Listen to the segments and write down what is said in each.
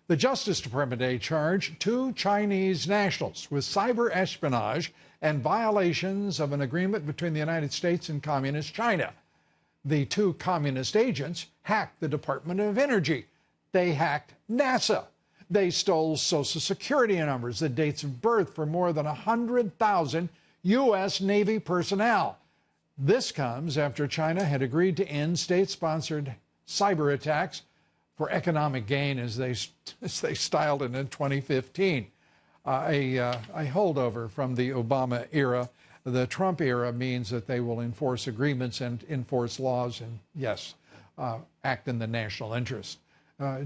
The Justice Department today charged 2 Chinese nationals with cyber espionage and violations of an agreement between the United States and Communist China. The 2 communist agents hacked the Department of Energy. They hacked NASA. They stole Social Security numbers, the dates of birth for more than 100,000 U.S. Navy personnel. This comes after China had agreed to end state-sponsored cyber attacks for economic gain, as they styled it in 2015. A holdover from the Obama era. The Trump era means that they will enforce agreements and enforce laws and, yes, act in the national interest.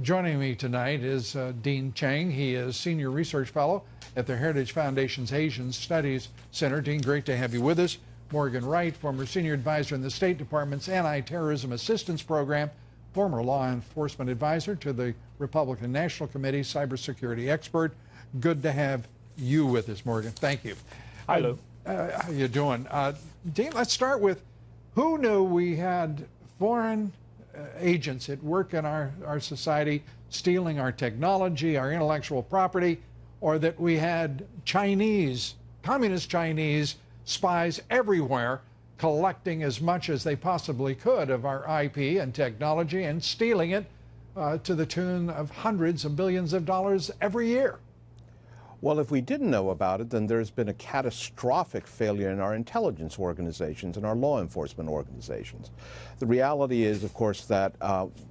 Joining me tonight is Dean Cheng. He is Senior Research Fellow at the Heritage Foundation's Asian Studies Center. Dean, great to have you with us. Morgan Wright, former Senior Advisor in the State Department's Anti-Terrorism Assistance Program, former law enforcement advisor to the Republican National Committee, cybersecurity expert. Good to have you with us, Morgan. Thank you. Hi, Lou. How you doing? Dean, let's start with who knew we had foreign agents at work in our society stealing our technology, our intellectual property, or that we had Chinese, communist Chinese spies everywhere collecting as much as they possibly could of our IP and technology and stealing it to the tune of hundreds of billions of dollars every year? Well, if we didn't know about it, then there's been a catastrophic failure in our intelligence organizations and our law enforcement organizations. The reality is, of course, that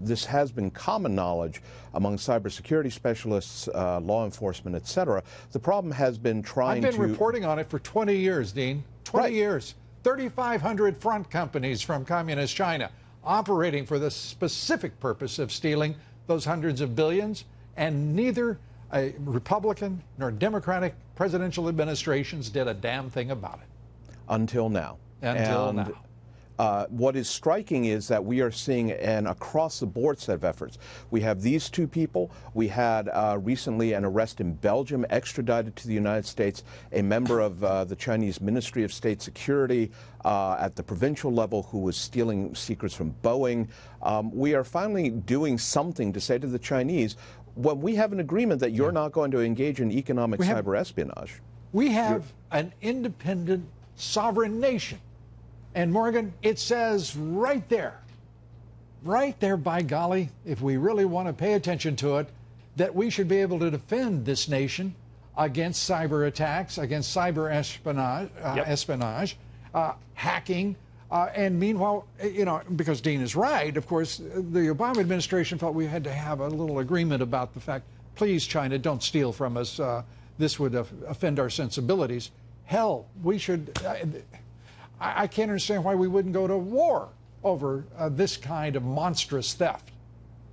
this has been common knowledge among cybersecurity specialists, law enforcement, et cetera. The problem has been trying to... I've been reporting on it for 20 years, Dean. 20 years. 3,500 front companies from Communist China operating for the specific purpose of stealing those hundreds of billions, and neither a Republican nor Democratic presidential administrations did a damn thing about it. Until now. Until now. What is striking is that we are seeing an across-the-board set of efforts. We have these 2 people. We had recently an arrest in Belgium, extradited to the United States, a member of the Chinese Ministry of State Security at the provincial level who was stealing secrets from Boeing. We are finally doing something to say to the Chinese, when we have an agreement that you're not going to engage in economic cyber espionage. We have an independent, sovereign nation. And Morgan, it says right there, by golly, if we really want to pay attention to it, that we should be able to defend this nation against cyber attacks, against cyber espionage, hacking. And meanwhile, you know, because Dean is right, of course, the Obama administration felt we had to have a little agreement about the fact, please, China, don't steal from us. This would offend our sensibilities. Hell, we should... I can't understand why we wouldn't go to war over this kind of monstrous theft.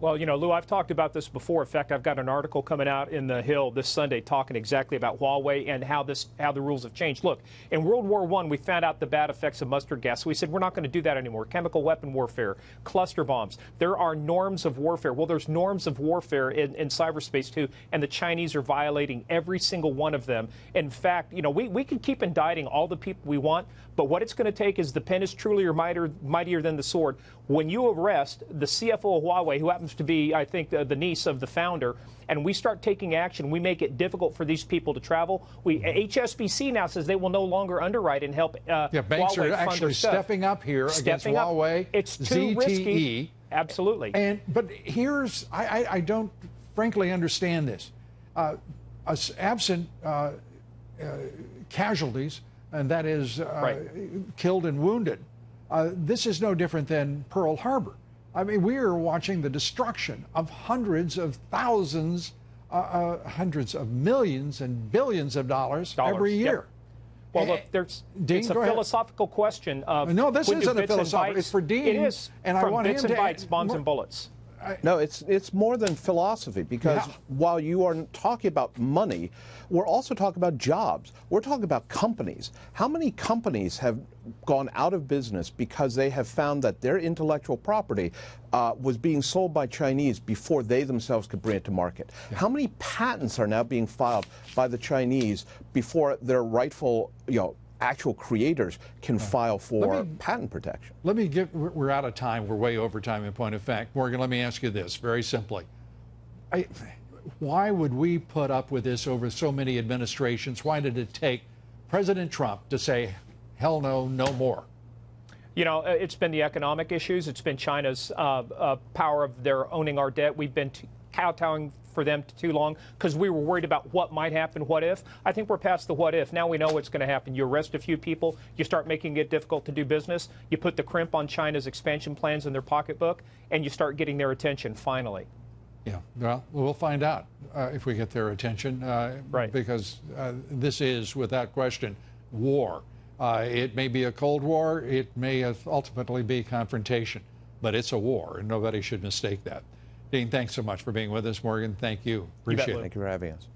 Well, you know, Lou, I've talked about this before. In fact, I've got an article coming out in the Hill this Sunday talking exactly about Huawei and how the rules have changed. Look, in World War I, we found out the bad effects of mustard gas. So we said, we're not going to do that anymore. Chemical weapon warfare, cluster bombs. There are norms of warfare. Well, there's norms of warfare in cyberspace, too, and the Chinese are violating every single one of them. In fact, you know, we can keep indicting all the people we want, but what it's going to take is the pen is truly mightier than the sword. When you arrest the CFO of Huawei, who happens to be, I think, the niece of the founder, and we start taking action, we make it difficult for these people to travel. HSBC now says they will no longer underwrite and help banks Huawei are actually stepping up here against Huawei, It's too ZTE. risky. Absolutely. But here's, I don't frankly understand this. Absent casualties, and that is killed and wounded, this is no different than Pearl Harbor. I mean, we are watching the destruction of hundreds of thousands, hundreds of millions and billions of dollars every year. Well, look, it's a philosophical question of... No, this isn't a philosophical. It's for Dean. It is. And I want bits him and to bytes, bombs and bullets. No, it's more than philosophy, because while you are talking about money, we're also talking about jobs. We're talking about companies. How many companies have gone out of business because they have found that their intellectual property was being sold by Chinese before they themselves could bring it to market? How many patents are now being filed by the Chinese before their rightful, actual creators can file for patent protection? We're out of time. We're way over time in point of fact. Morgan, let me ask you this very simply. why would we put up with this over so many administrations? Why did it take President Trump to say, hell no, no more? You know, it's been the economic issues. It's been China's power of their owning our debt. We've been kowtowing for them too long because we were worried about what might happen, what if. I think we're past the what if. Now we know what's going to happen. You arrest a few people. You start making it difficult to do business. You put the crimp on China's expansion plans in their pocketbook, and you start getting their attention finally. Yeah, well, we'll find out if we get their attention, right. Because this is, without question, war. It may be a Cold War. It may ultimately be confrontation, but it's a war, and nobody should mistake that. Dean, thanks so much for being with us. Morgan, thank you. Appreciate it. Thank you for having us.